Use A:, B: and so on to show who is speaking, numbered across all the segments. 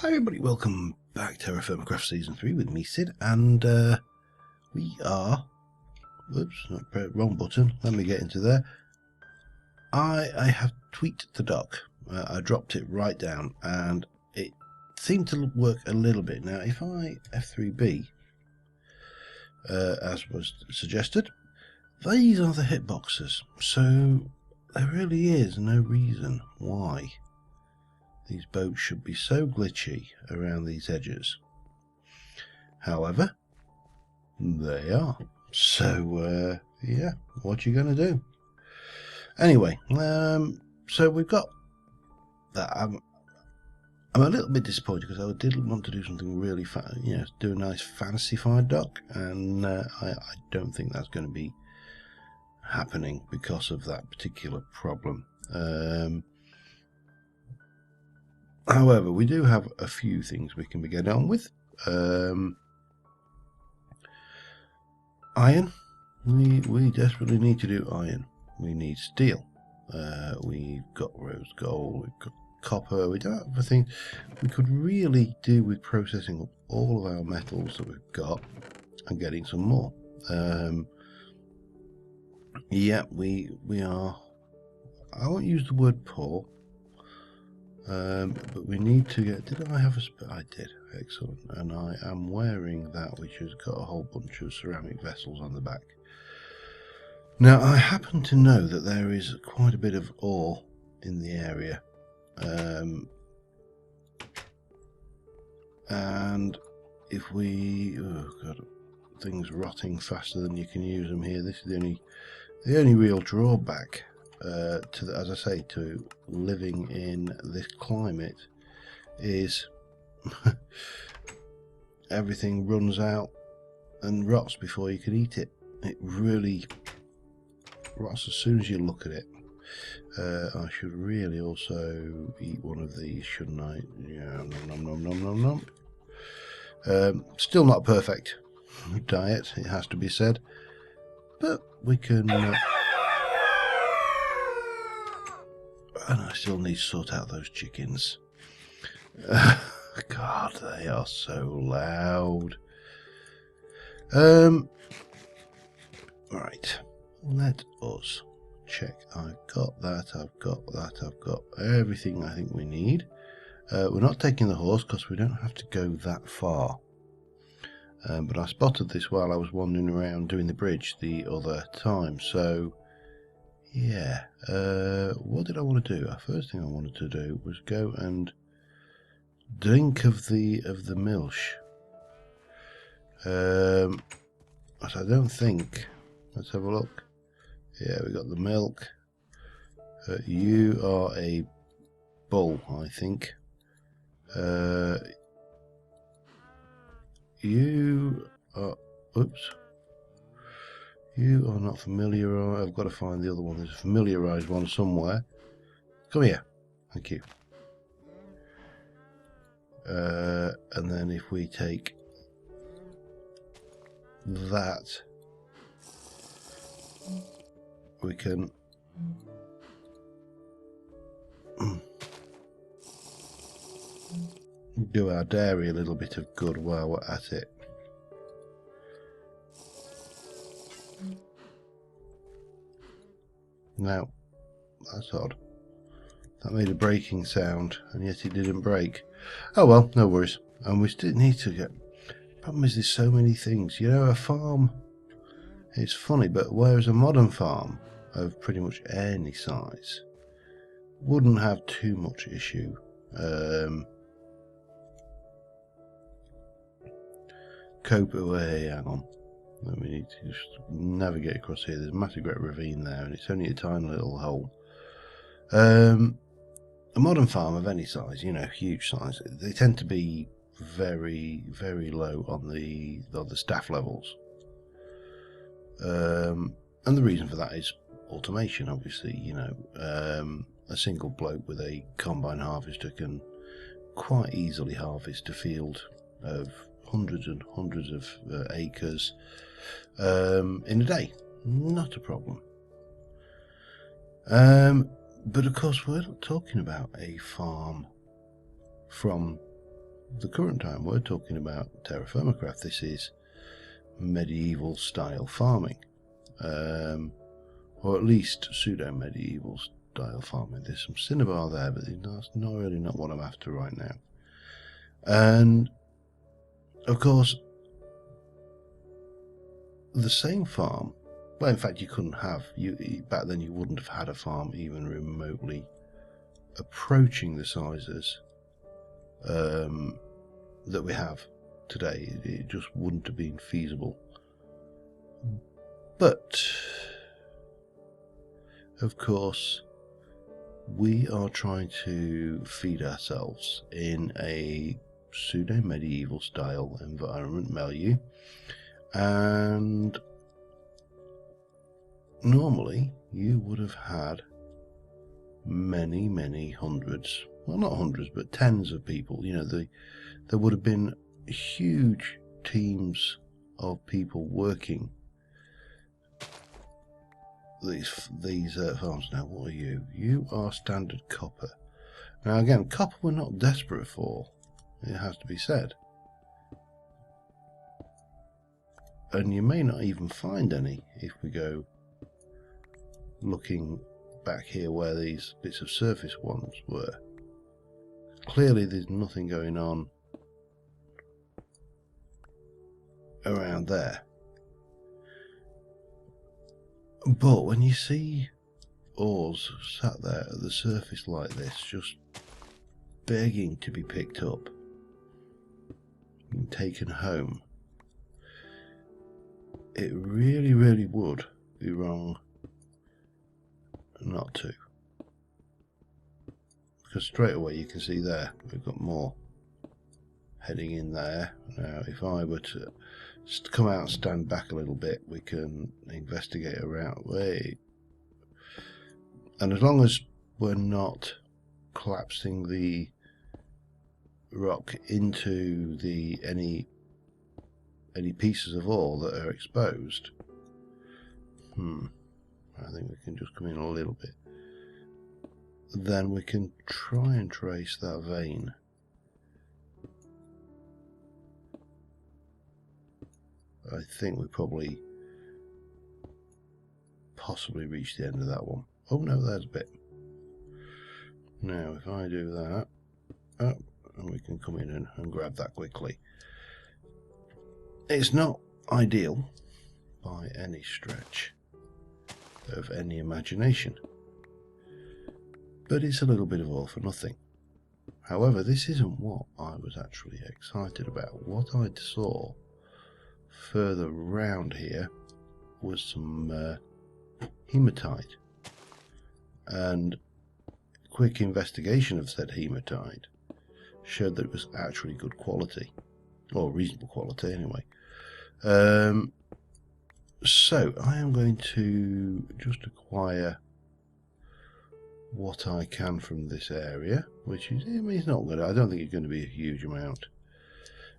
A: Hi everybody, welcome back to TerraFirmaCraft Season 3 with me, Sid, and we are... Oops, wrong button. Let me get into there. I have tweaked the dock. I dropped it right down, and it seemed to work a little bit. Now, if I F3B, as was suggested, these are the hitboxes, so there really is no reason why these boats should be so glitchy around these edges. However, they are. So, yeah, what you going to do? Anyway, so we've got that. I'm a little bit disappointed because I did want to do something really fun, do a nice fantasy-fied dock, and I don't think that's going to be happening because of that particular problem. However, we do have a few things we can be getting on with. Iron. We desperately need to do iron. We need steel. We've got rose gold. We've got copper. We don't have a thing. We could really do with processing up all of our metals that we've got and getting some more. Yeah, we are. I won't use the word poor. But we need to get... Did I have a... I did. Excellent. And I am wearing that, which has got a whole bunch of ceramic vessels on the back. Now, I happen to know that there is quite a bit of ore in the area. And if we... Oh, God. Things rotting faster than you can use them here. This is the only real drawback. As I say, to living in this climate is everything runs out and rots before you can eat it. It really rots as soon as you look at it. I should really also eat one of these, shouldn't I? Yeah, nom nom nom nom nom. Still not perfect diet, it has to be said, but we can. And I still need to sort out those chickens. God, they are so loud. Right, let us check. I've got that, I've got that, I've got everything I think we need. We're not taking the horse because we don't have to go that far. But I spotted this while I was wandering around doing the bridge the other time, so... Yeah, what did I want to do? The first thing I wanted to do was go and drink of the milsh. But I don't think. Let's have a look. Yeah, we got the milk. You are a bull, I think. You are. Oops. You are not familiar. I've got to find the other one. There's a familiarised one somewhere. Come here. Thank you. And then if we take that, we can do our dairy a little bit of good while we're at it. Now, that's odd. That made a breaking sound, and yet it didn't break. Oh well, no worries. And we still need to get... Problem is, there's so many things. You know, a farm, it's funny, but whereas a modern farm of pretty much any size wouldn't have too much issue. Cope away, hang on. We need to just navigate across here. There's a massive great ravine there, and it's only a tiny little hole. A modern farm of any size, huge size, they tend to be very, very low on the staff levels. And the reason for that is automation, obviously. A single bloke with a combine harvester can quite easily harvest a field of hundreds and hundreds of acres in a day. Not a problem. But of course, we're not talking about a farm from the current time we're talking about TerraFirmaCraft, this is medieval style farming, or at least pseudo-medieval style farming. There's some cinnabar there, but that's really not what I'm after right now. And of course, the same farm, well, in fact, you couldn't have, back then you wouldn't have had a farm even remotely approaching the sizes that we have today. It just wouldn't have been feasible. But of course, we are trying to feed ourselves in a pseudo-medieval style environment milieu, and normally you would have had many hundreds, well, not hundreds, but tens of people. You know, there would have been huge teams of people working these farms. Now, what are you? You are standard copper. Now, again, copper we're not desperate for, it has to be said. And you may not even find any if we go looking back here where these bits of surface ones were. Clearly there's nothing going on around there. But when you see ores sat there at the surface like this, just begging to be picked up and taken home, it really would be wrong not to. Because straight away you can see there, we've got more heading in there. Now, if I were to come out and stand back a little bit, we can investigate around. Wait. And as long as we're not collapsing the rock into the any pieces of ore that are exposed, I think we can just come in a little bit. Then we can try and trace that vein. I think we possibly reached the end of that one. Oh no, there's a bit. Now if I do that, and we can come in and grab that quickly. It's not ideal by any stretch of any imagination, but it's a little bit of all for nothing. However, this isn't what I was actually excited about. What I saw further round here was some hematite, and quick investigation of said hematite showed that it was actually good quality, or reasonable quality anyway. So I am going to just acquire what I can from this area, which is, I mean, it's not good. I don't think it's going to be a huge amount.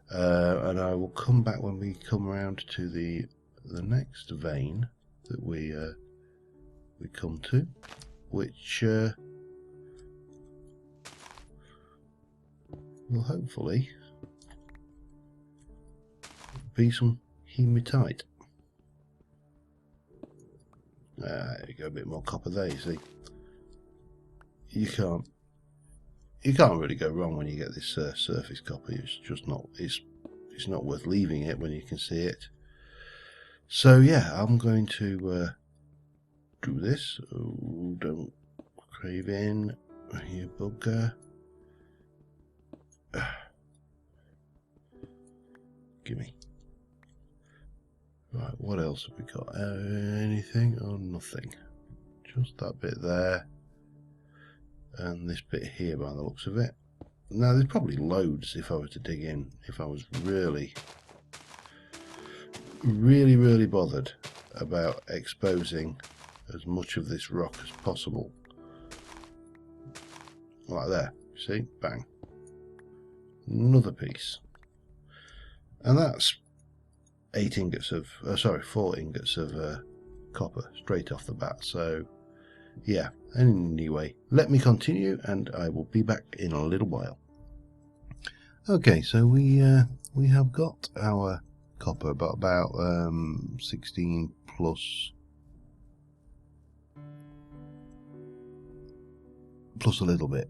A: And I will come back when we come around to the next vein that we come to, which will hopefully be some hematite. There you go, a bit more copper there. You see, you can't really go wrong when you get this surface copper. It's just not. It's not worth leaving it when you can see it. So yeah, I'm going to do this. Oh, don't crave in, you bugger. Gimme. Right, what else have we got? Anything or nothing? Just that bit there, and this bit here by the looks of it. Now there's probably loads if I were to dig in, if I was really bothered about exposing as much of this rock as possible. Like there, see, bang. Another piece. And that's 4 ingots of copper straight off the bat. So yeah, anyway, let me continue and I will be back in a little while. Okay, so we have got our copper, but about 16 plus a little bit,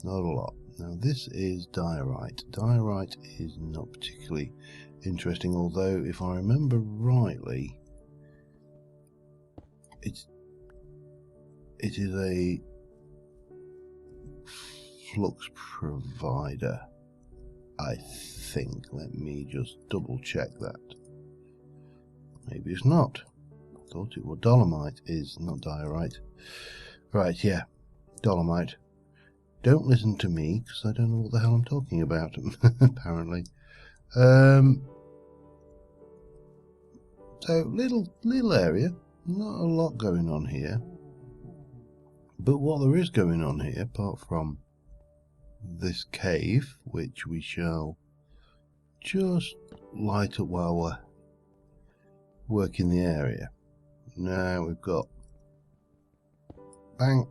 A: not a lot. Now this is diorite. Diorite is not particularly interesting, although if I remember rightly, it is a flux provider, I think. Let me just double check that. Maybe it's not. I thought it was dolomite, is not diorite. Right, yeah, dolomite. Don't listen to me, because I don't know what the hell I'm talking about, apparently. So, little area, not a lot going on here. But what there is going on here, apart from this cave, which we shall just light up while we're working the area. Now we've got, bang,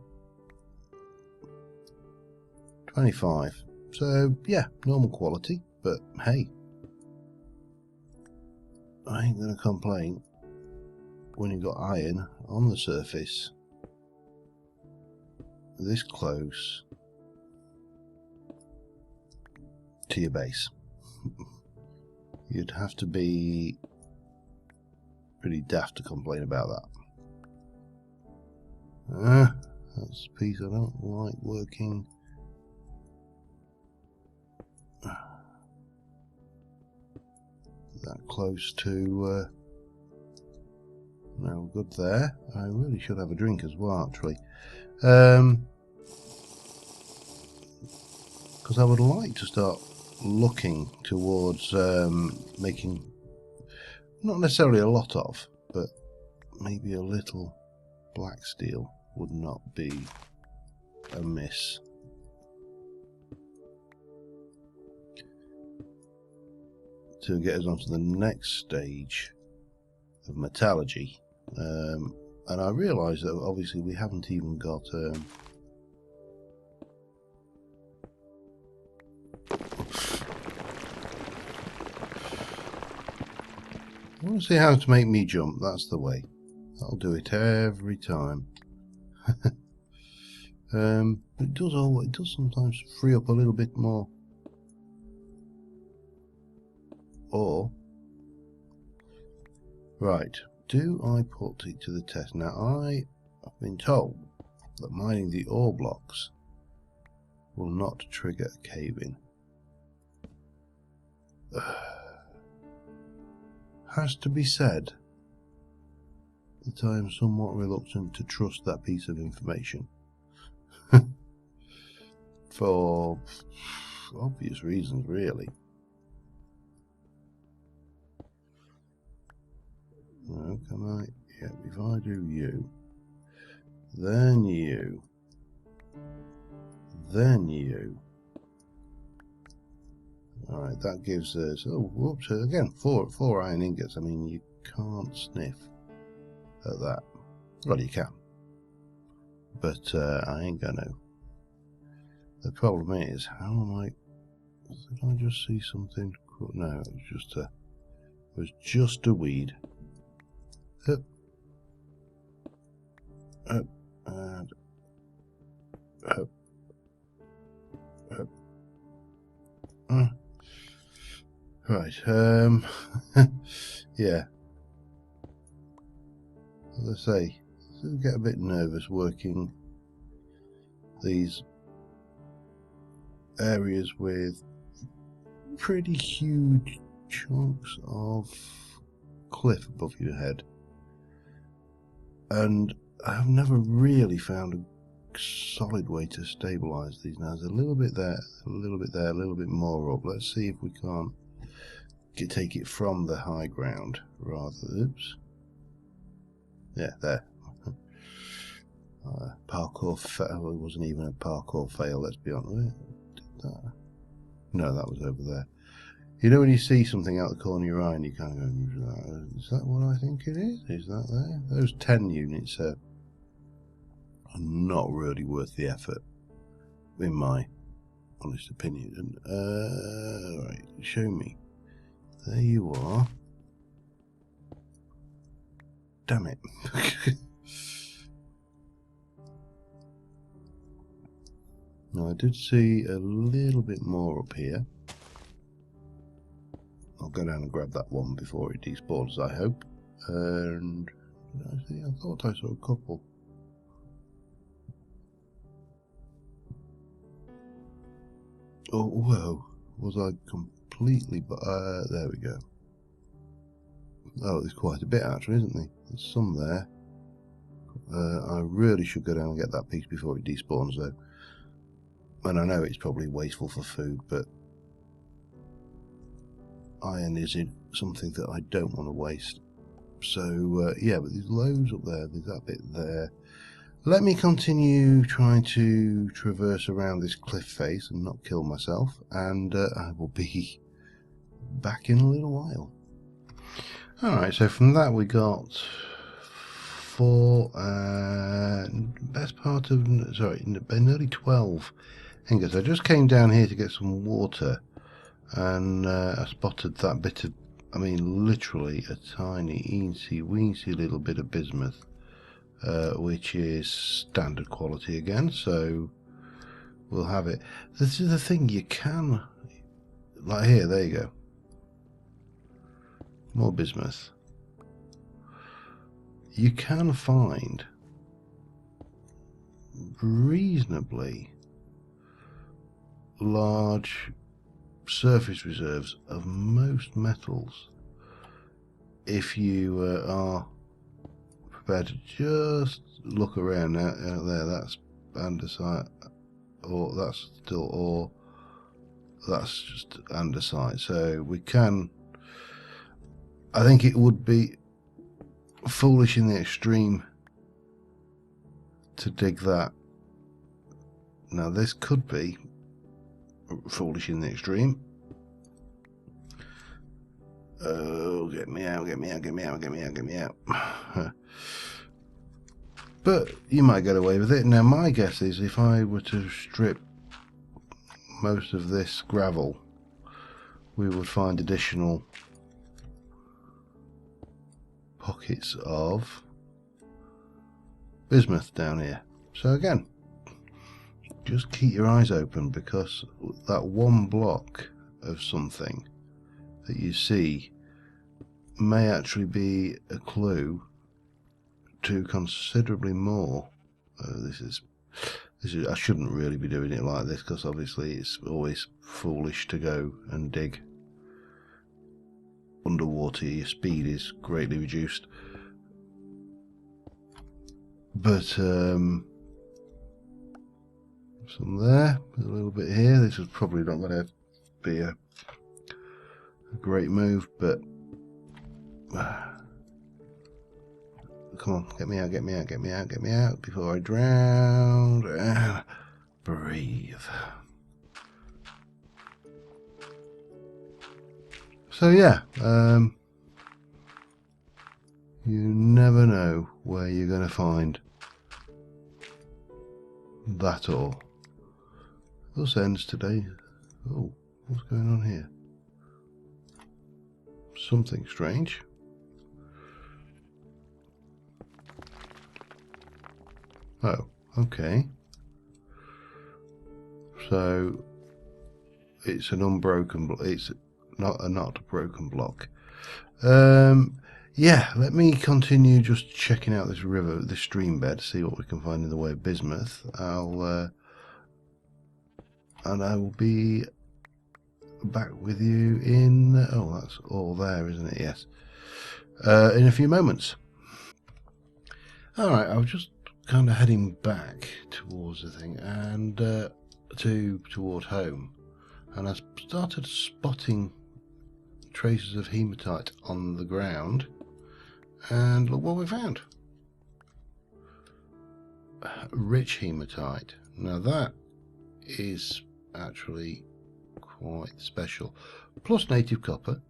A: 25. So, yeah, normal quality, but hey, I ain't going to complain when you've got iron on the surface this close to your base. You'd have to be pretty daft to complain about that. That's a piece I don't like working. That close to no good there. I really should have a drink as well, actually, because I would like to start looking towards making not necessarily a lot of, but maybe a little black steel would not be amiss. To get us onto the next stage of metallurgy. And I realise that obviously we haven't even got I want to see how to make me jump. That's the way. I'll do it every time. It does sometimes free up a little bit more. Or right, do I put it to the test? Now I have been told that mining the ore blocks will not trigger a cave-in. Has to be said that I am somewhat reluctant to trust that piece of information. For obvious reasons, really. No, can I? Yeah, if I do you, then you, then you. Alright, that gives us, oh, whoops, again, four iron ingots. I mean, you can't sniff at that. Well, you can, but I ain't gonna. The problem is, how am I, did I just see something? No, it was just a weed. Up, up, and up, up. Right, yeah. As I say, I get a bit nervous working these areas with pretty huge chunks of cliff above your head, and I've never really found a solid way to stabilize these. Now there's a little bit there, a little bit there, a little bit more up. Let's see if we can't take it from the high ground rather. Oops. Yeah, there. Parkour fail. It wasn't even a parkour fail, let's be honest. No, that was over there. You know when you see something out the corner of your eye and you kind of go, is that what I think it is? Is that there? Those 10 units are not really worth the effort, in my honest opinion. Right, show me. There you are. Damn it. Now I did see a little bit more up here. I'll go down and grab that one before it despawns, I hope. And I thought I saw a couple. Oh, whoa. Was I completely... there we go. Oh, there's quite a bit actually, isn't there? There's some there. I really should go down and get that piece before it despawns though. And I know it's probably wasteful for food, but iron is something that I don't want to waste. So yeah, but there's loads up there. There's that bit there. Let me continue trying to traverse around this cliff face and not kill myself, and I will be back in a little while. Alright, so from that we got 4, best part of, sorry, nearly 12 ingots. I just came down here to get some water, and I spotted that bit of, I mean literally a tiny, eensy weensy little bit of bismuth, which is standard quality again, so we'll have it. This is the thing, you can, like here, there you go. More bismuth. You can find reasonably large surface reserves of most metals if you are prepared to just look around. Out there, that's andesite, or that's still ore, that's just andesite. So we can, I think it would be foolish in the extreme to dig that. Now this could be foolish in the extreme. Oh, get me out, get me out, get me out, get me out, get me out. But you might get away with it. Now my guess is if I were to strip most of this gravel, we would find additional pockets of bismuth down here. So again, just keep your eyes open, because that one block of something that you see may actually be a clue to considerably more. This is I shouldn't really be doing it like this, because obviously it's always foolish to go and dig underwater. Your speed is greatly reduced. But some there, a little bit here. This is probably not going to be a great move, but come on, get me out, get me out, get me out, get me out before I drown. Breathe. So yeah, you never know where you're going to find that ore. Thus ends today. Oh, what's going on here? Something strange. Oh, okay. So it's an unbroken block. It's not a broken block. Yeah, let me continue just checking out this river, this stream bed, see what we can find in the way of bismuth. And I will be back with you in, oh, that's all there, isn't it? Yes. In a few moments. Alright, I was just kind of heading back towards the thing, and toward home, and I started spotting traces of hematite on the ground, and look what we found. Rich hematite. Now that is actually quite special. Plus native copper,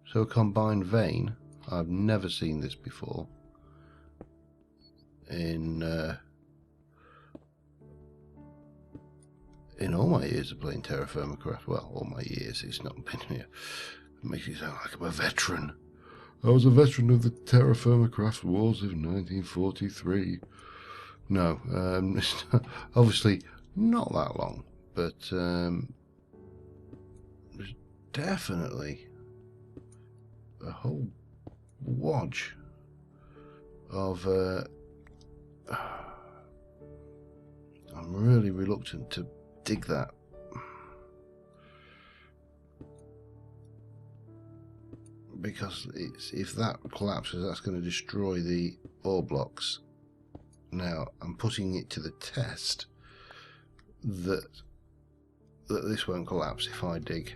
A: so a combined vein. I've never seen this before in in all my years of playing TerraFirmaCraft, well, all my years, it's not been here. It makes me sound like I'm a veteran. I was a veteran of the TerraFirmaCraft wars of 1943. No, it's obviously not that long, but there's definitely a whole wodge of I'm really reluctant to dig that. Because if that collapses, that's going to destroy the ore blocks. Now, I'm putting it to the test that this won't collapse if I dig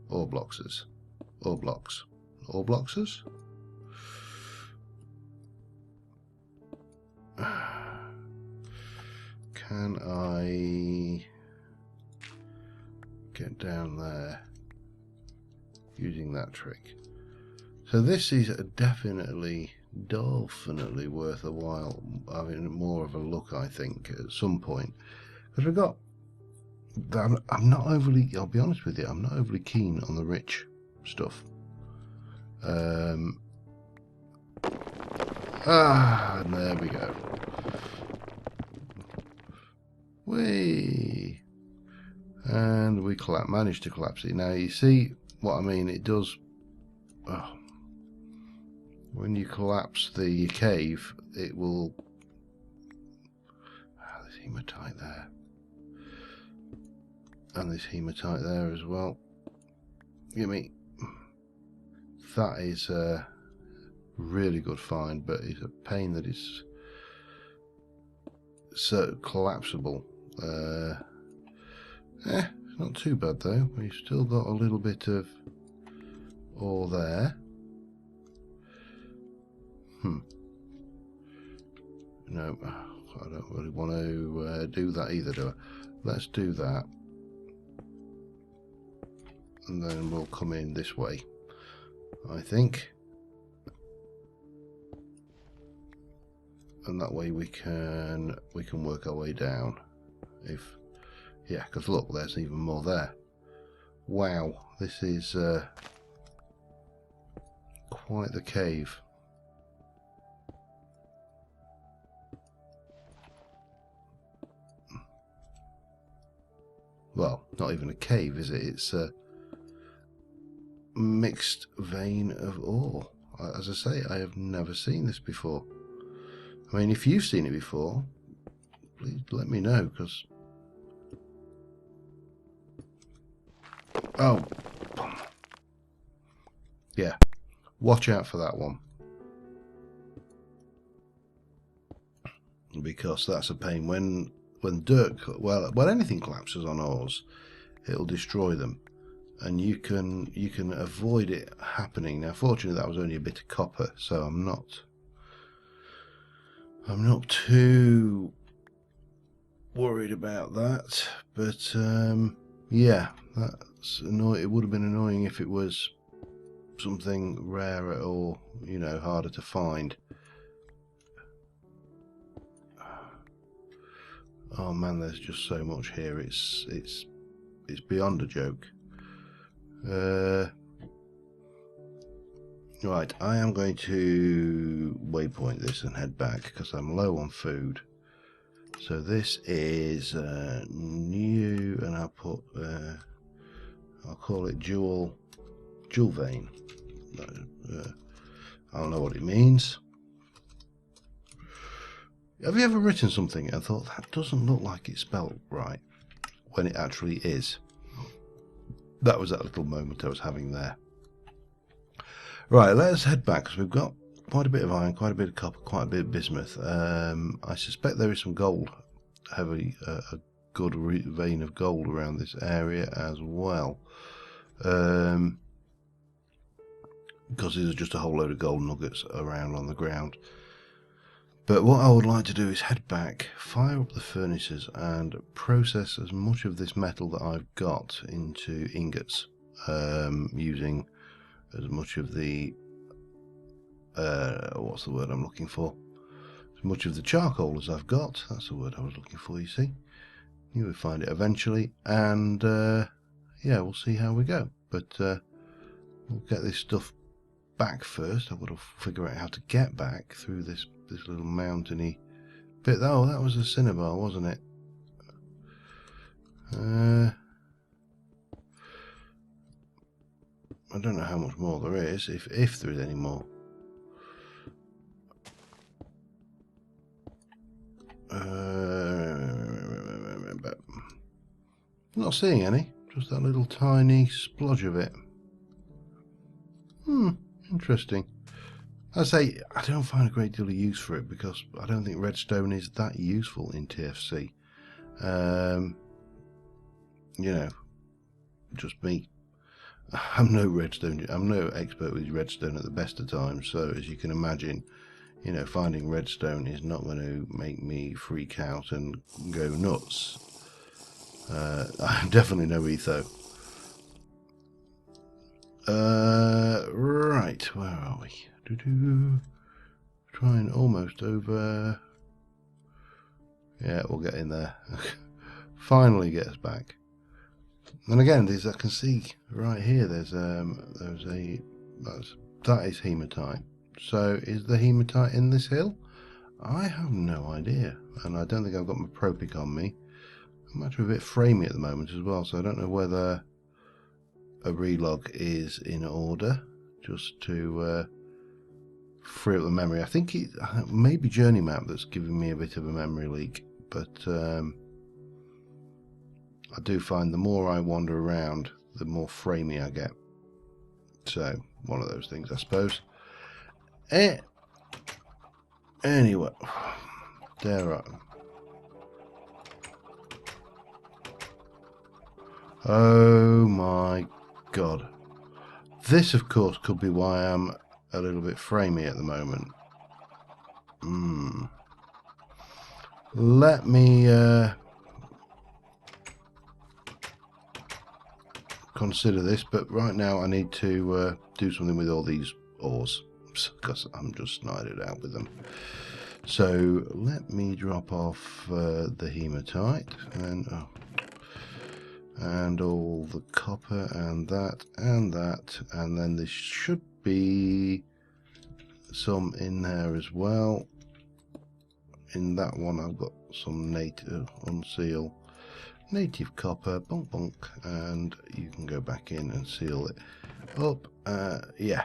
A: ore blockses. Ore blocks. Ore blockses? Can I get down there using that trick? So this is definitely worth a while having more of a look, I think, at some point. Because we've got, I'm not overly, I'll be honest with you, I'm not overly keen on the rich stuff. And there we go. Whee! And we managed to collapse it. Now you see what I mean, it does, when you collapse the cave, it will, there's hematite there. And there's hematite there as well. Give me, that is a really good find, but it's a pain that it's so collapsible. It's not too bad though. We've still got a little bit of ore there. No, I don't really want to do that either, do I? Let's do that. And then we'll come in this way, I think. And that way we can work our way down. Yeah, because look, there's even more there. Wow, this is quite the cave. Well, not even a cave, is it? It's a mixed vein of ore. As I say, I have never seen this before. I mean, if you've seen it before, please let me know, because... Oh! Yeah, watch out for that one. Because that's a pain. When dirt, well, when anything collapses on ores, it'll destroy them, and you can avoid it happening. Now, fortunately, that was only a bit of copper, so I'm not too worried about that. But yeah, that's annoying. It would have been annoying if it was something rarer or, you know, harder to find. Oh man, there's just so much here. It's beyond a joke. Right, I am going to waypoint this and head back because I'm low on food. So this is new, and I'll put I'll call it dual vein. I don't know what it means. Have you ever written something and thought that doesn't look like it's spelled right when it actually is? That was that little moment I was having there. Right, let's head back because we've got quite a bit of iron, quite a bit of copper, quite a bit of bismuth. I suspect there is some gold, a good vein of gold around this area as well. Because there's just a whole load of gold nuggets around on the ground. But what I would like to do is head back, fire up the furnaces, and process as much of this metal that I've got into ingots, using as much of the what's the word I'm looking for? As much of the charcoal as I've got. That's the word I was looking for, you see. You will find it eventually, and yeah, we'll see how we go. But we'll get this stuff back first. I've got to figure out how to get back through this little mountainy bit. Oh, that was a cinnabar, wasn't it? I don't know how much more there is, if there is any more. But not seeing any. Just that little tiny splodge of it. Interesting. I say I don't find a great deal of use for it because I don't think redstone is that useful in TFC. You know, just me. I'm no expert with redstone at the best of times, so as you can imagine, you know, finding redstone is not going to make me freak out and go nuts. I'm definitely no etho. Right, where are we? Trying almost over. Yeah, we'll get in there. Finally get us back. And again, I can see right here. There's that is hematite. So is the hematite in this hill? I have no idea, and I don't think I've got my propic on me. I'm actually a bit framey at the moment as well, so I don't know whether a relog is in order, just to free up the memory. I think it may be Journey Map that's giving me a bit of a memory leak, but I do find the more I wander around, the more framey I get. So, one of those things, I suppose. Anyway, there I am. Oh my god. This, of course, could be why I'm a little bit framey at the moment. Let me consider this, but right now I need to do something with all these ores because I'm just snided out with them. So let me drop off the hematite and all the copper and that, and then there should be some in there as well. In that one I've got some native unseal native copper, bonk bonk, and you can go back in and seal it up. Yeah,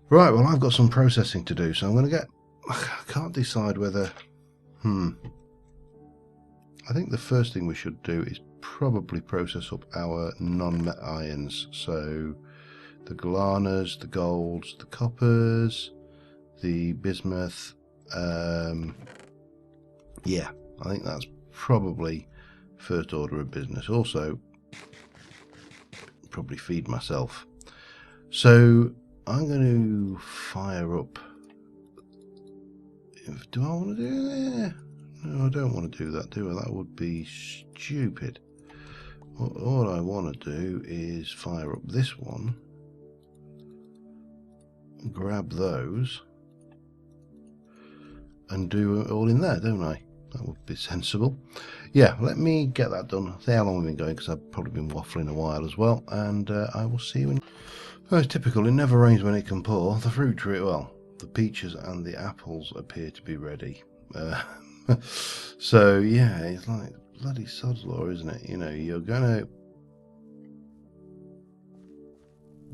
A: right, well I've got some processing to do, so I'm going to I can't decide whether I think the first thing we should do is probably process up our non-met irons, so the Galanas, the golds, the coppers, the bismuth. Yeah, I think that's probably first order of business. Also, probably feed myself. So I'm going to fire up. Do I want to do that? No, I don't want to do that, do I? That would be stupid. All I want to do is fire up this one, grab those, and do it all in there, don't I? That would be sensible. Yeah, let me get that done. See how long we've been going, because I've probably been waffling a while as well, and I will see you in... Well, it's typical, it never rains when it can pour. The fruit tree, well, the peaches and the apples appear to be ready. So, yeah, it's like bloody sod's law, isn't it? You know, you're going to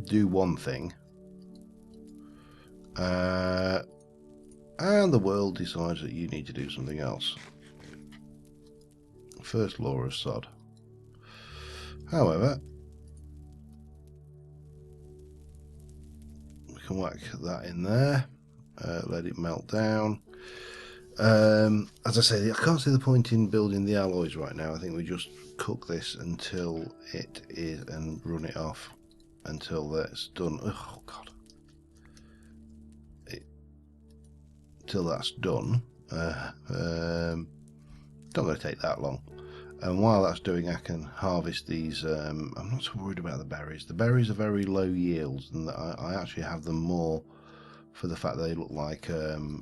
A: do one thing, and the world decides that you need to do something else. First law of sod. However, we can whack that in there, let it melt down. As I say, I can't see the point in building the alloys right now. I think we just cook this until it is, and run it off until that's done. Oh god, till that's done. Not going to take that long. And while that's doing, I can harvest these. I'm not so worried about the berries. The berries are very low yields, and I actually have them more for the fact they look like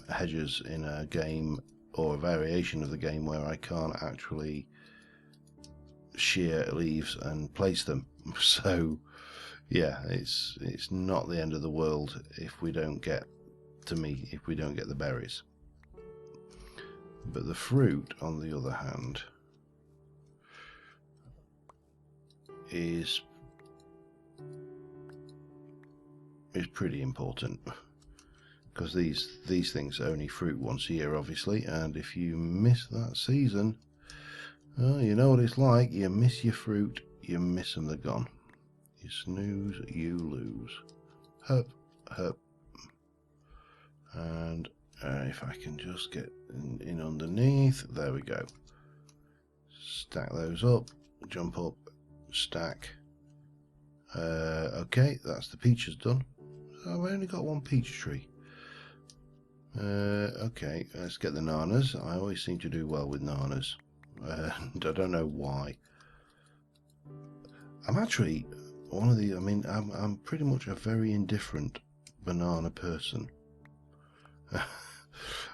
A: hedges in a game or a variation of the game where I can't actually shear leaves and place them. So yeah, it's not the end of the world if we don't get the berries. But the fruit, on the other hand, is pretty important, because these things only fruit once a year, obviously, and if you miss that season, well, you know what it's like. You miss your fruit, you miss them, they're gone. You snooze, you lose. Hup, hup. And if I can just get in underneath, there we go. Stack those up, jump up, stack. Okay, that's the peaches done. I've only got one peach tree. Okay, let's get the nanas. I always seem to do well with nanas, and I don't know why. I'm actually one of the. I mean, I'm pretty much a very indifferent banana person.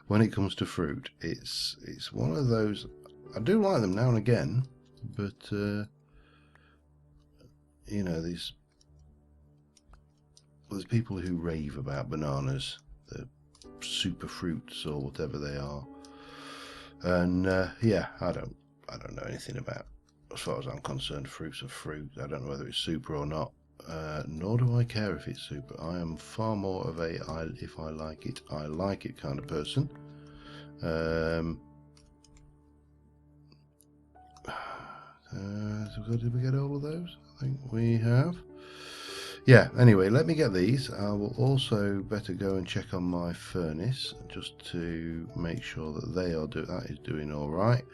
A: When it comes to fruit, it's one of those. I do like them now and again, but you know, there's people who rave about bananas, the super fruits or whatever they are, and yeah, I don't know anything about. As far as I'm concerned, fruits are fruit. I don't know whether it's super or not. Nor do I care if it's super. I am far more of a if I like it, I like it kind of person. Did we get all of those? I think we have. Yeah, anyway, let me get these. I will also better go and check on my furnace just to make sure that that is doing all right.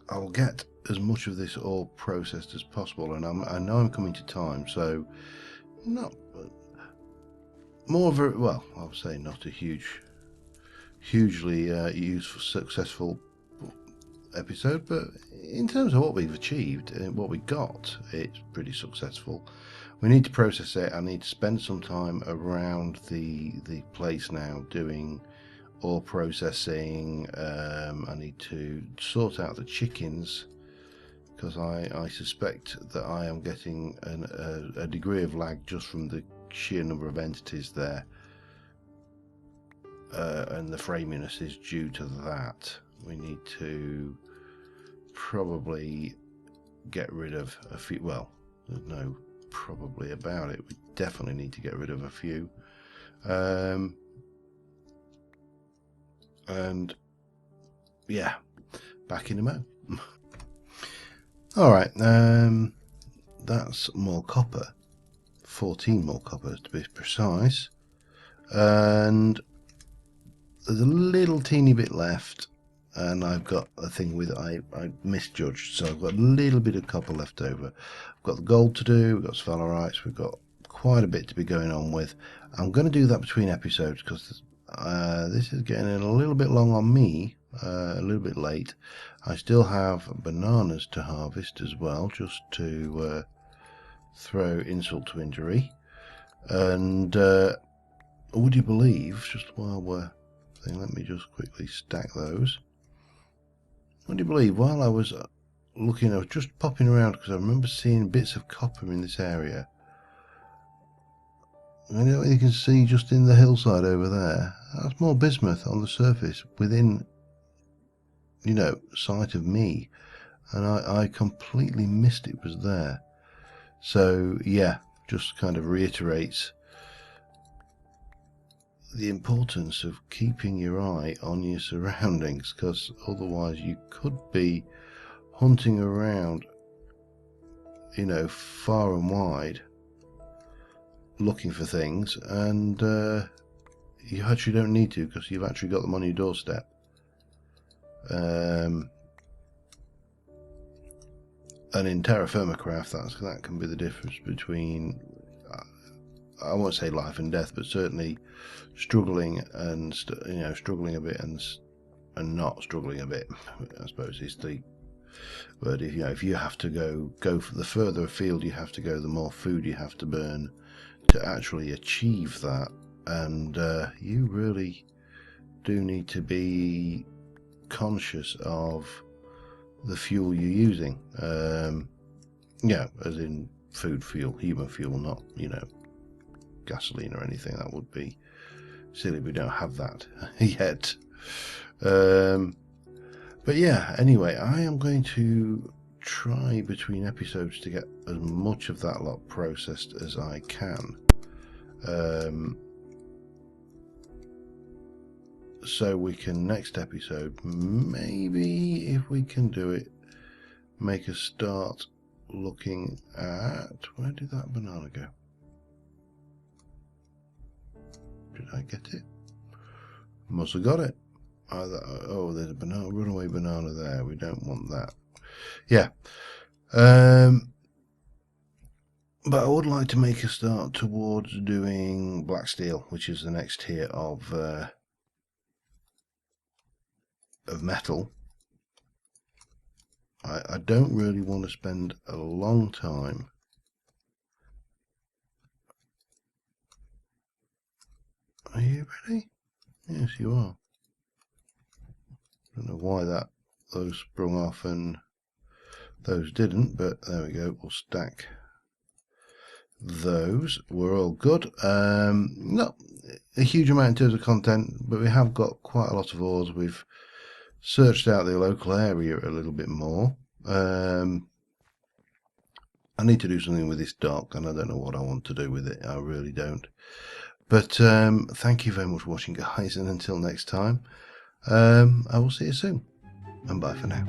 A: I'll get as much of this all processed as possible, and I know I'm coming to time, so not more of a, well, I would say not a hugely useful, successful episode, but in terms of what we've achieved and what we got, it's pretty successful. We need to process it. I need to spend some time around the place now doing ore processing. I need to sort out the chickens, because I suspect that I am getting a degree of lag just from the sheer number of entities there, and the framiness is due to that. We need to probably get rid of a few. Well, there's no probably about it. We definitely need to get rid of a few. And yeah, back in a mo. All right, that's more copper. 14 more copper to be precise, and there's a little teeny bit left, and I've got a thing with I misjudged, so I've got a little bit of copper left over. I've got the gold to do, we've got sphalerites, we've got quite a bit to be going on with. I'm going to do that between episodes, because this is getting a little bit long on me, a little bit late. I still have bananas to harvest as well, just to throw insult to injury. And would you believe, just while we're let me just quickly stack those. Would you believe, while I was looking, I was just popping around because I remember seeing bits of copper in this area. And you can see just in the hillside over there, that's more bismuth on the surface within, you know, sight of me. And I completely missed it was there. So yeah, just kind of reiterates the importance of keeping your eye on your surroundings, because otherwise you could be hunting around, you know, far and wide looking for things, and you actually don't need to, because you've actually got them on your doorstep. And in TerraFirmaCraft, that can be the difference between, I won't say life and death, but certainly struggling and struggling a bit and not struggling a bit, I suppose is the word. If you have to go for the further afield you have to go, the more food you have to burn to actually achieve that, and you really do need to be conscious of the fuel you're using. Yeah, as in food fuel, human fuel, not, you know, gasoline or anything. That would be silly. We don't have that yet. But yeah, anyway, I am going to try between episodes to get as much of that lot processed as I can. So we can, next episode, maybe if we can do it, make a start looking at, where did that banana go? Did I get it? Must have got it. Oh, there's a banana, runaway banana there. We don't want that. Yeah. But I would like to make a start towards doing black steel, which is the next tier of metal. I don't really want to spend a long time Are you ready? Yes, you are. Don't know why those sprung off and those didn't, but there we go. We'll stack those. We're all good. Not a huge amount in terms of content, but we have got quite a lot of ores. We've searched out the local area a little bit more. I need to do something with this dock, and I don't know what I want to do with it. I really don't. But thank you very much for watching, guys, and until next time, I will see you soon, and bye for now.